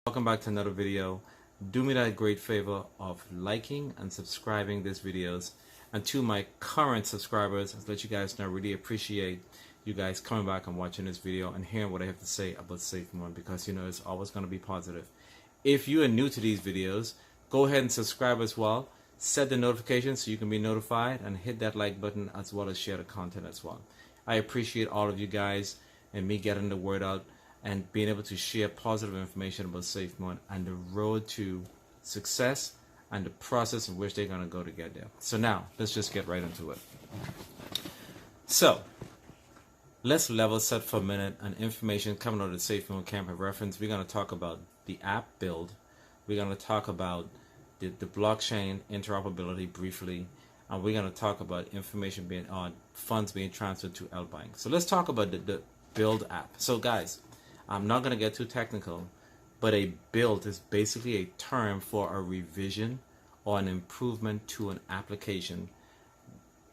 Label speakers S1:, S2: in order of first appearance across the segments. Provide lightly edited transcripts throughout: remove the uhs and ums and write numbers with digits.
S1: Welcome back to another video. Do me that great favor of liking and subscribing these videos. And to my current subscribers, I'll let you guys know I really appreciate you guys coming back and watching this video and hearing what I have to say about Safemoon, because you know it's always going to be positive. If you are new to these videos, go ahead and subscribe as well. Set the notifications so you can be notified, and hit that like button as well as share the content as well. I appreciate all of you guys and me getting the word out and being able to share positive information about Safemoon and the road to success and the process in which they're going to go to get there. So now, let's just get right into it. So, let's level set for a minute and information coming out of the Safemoon Camp of Reference. We're going to talk about the app build. We're going to talk about the blockchain interoperability briefly. And we're going to talk about information being on funds being transferred to LBank. So let's talk about the build app. So guys, I'm not going to get too technical, but a build is basically a term for a revision or an improvement to an application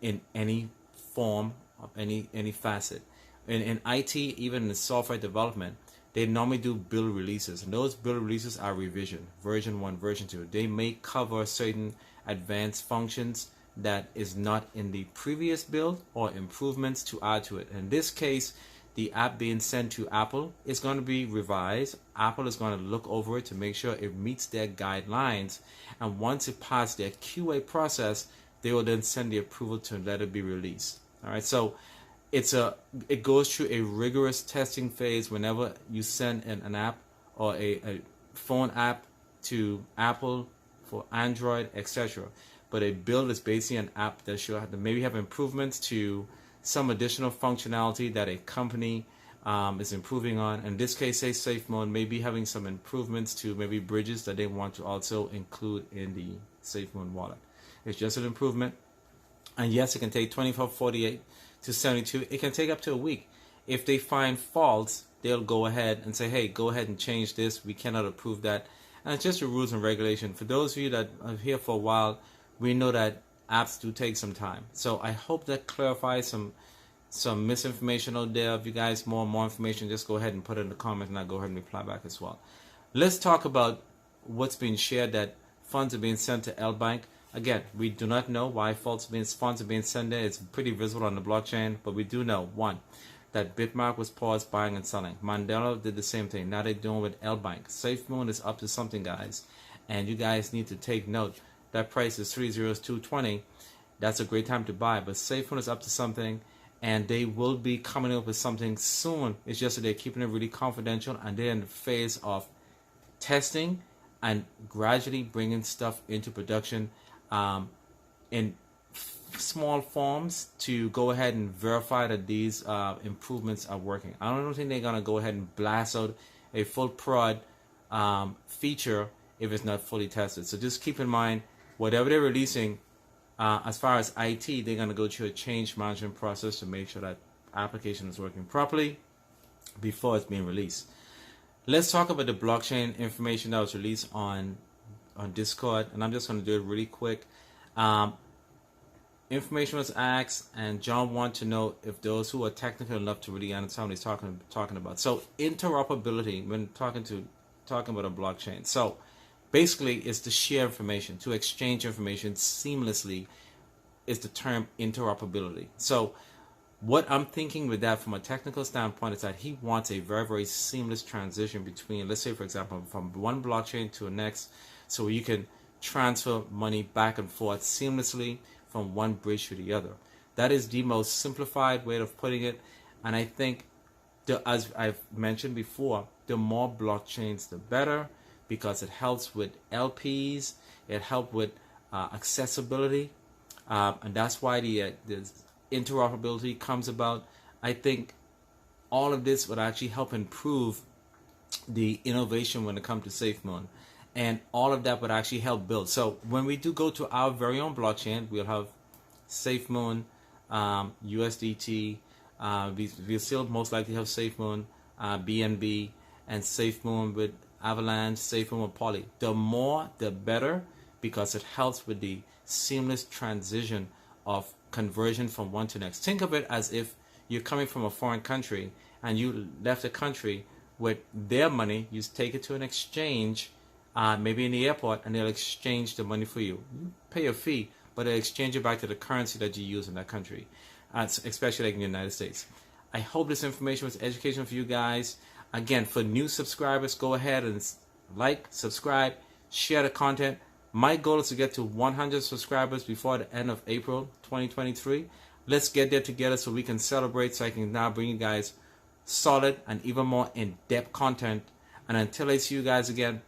S1: in any form of any facet. In IT, even in software development, they normally do build releases, and those build releases are revision, version 1, version 2. They may cover certain advanced functions that is not in the previous build or improvements to add to it. In this case, the app being sent to Apple is going to be revised. Apple is going to look over it to make sure it meets their guidelines, and once it passes their QA process, they will then send the approval to let it be released. All right, so it goes through a rigorous testing phase whenever you send an app or a phone app to Apple for Android, etc. But a build is basically an app that should maybe have improvements to some additional functionality that a company is improving on. In this case, say Safemoon may be having some improvements to maybe bridges that they want to also include in the Safemoon wallet. It's just an improvement. And yes, it can take 24, 48 to 72. It can take up to a week. If they find faults, they'll go ahead and say, hey, go ahead and change this. We cannot approve that. And it's just the rules and regulation. For those of you that are here for a while, we know that apps do take some time. So I hope that clarifies some misinformation out there. If you guys more information, just go ahead and put it in the comments, and I'll go ahead and reply back as well. Let's talk about what's being shared, that funds are being sent to LBank. Again, we do not know why funds are being sent there. It's pretty visible on the blockchain, but we do know, one, that Bitmark was paused buying and selling. Mandela did the same thing. Now they're doing with LBank. Safemoon is up to something, guys, and you guys need to take note. That price is 302.20. That's a great time to buy, but Safemoon is up to something, and they will be coming up with something soon. It's just that they're keeping it really confidential, and they're in the phase of testing and gradually bringing stuff into production in small forms to go ahead and verify that these improvements are working. I don't think they're gonna go ahead and blast out a full prod feature if it's not fully tested. So just keep in mind, whatever they're releasing, as far as IT, they're going to go through a change management process to make sure that application is working properly before it's being released. Let's talk about the blockchain information that was released on Discord, and I'm just going to do it really quick. Information was asked, and John wanted to know if those who are technical enough to really understand what he's talking about. So interoperability, when talking about a blockchain. So basically, it's to share information, to exchange information seamlessly, is the term interoperability. So what I'm thinking with that from a technical standpoint is that he wants a very, very seamless transition between, let's say, for example, from one blockchain to the next, so you can transfer money back and forth seamlessly from one bridge to the other. That is the most simplified way of putting it. And I think, as I've mentioned before, the more blockchains, the better, because it helps with LPs, it helps with accessibility, and that's why the interoperability comes about. I think all of this would actually help improve the innovation when it comes to Safemoon, and all of that would actually help build. So when we do go to our very own blockchain, we'll have Safemoon, USDT, we'll still most likely have Safemoon, BNB, and Safemoon with Avalanche, Safemoon with Poly. The more, the better, because it helps with the seamless transition of conversion from one to next. Think of it as if you're coming from a foreign country and you left the country with their money. You take it to an exchange, maybe in the airport, and they'll exchange the money for you. You pay a fee, but they'll exchange it back to the currency that you use in that country, especially like in the United States. I hope this information was educational for you guys. Again, for new subscribers, go ahead and like, subscribe, share the content. My goal is to get to 100 subscribers before the end of April 2023. Let's get there together so we can celebrate, so I can now bring you guys solid and even more in-depth content. And until I see you guys again,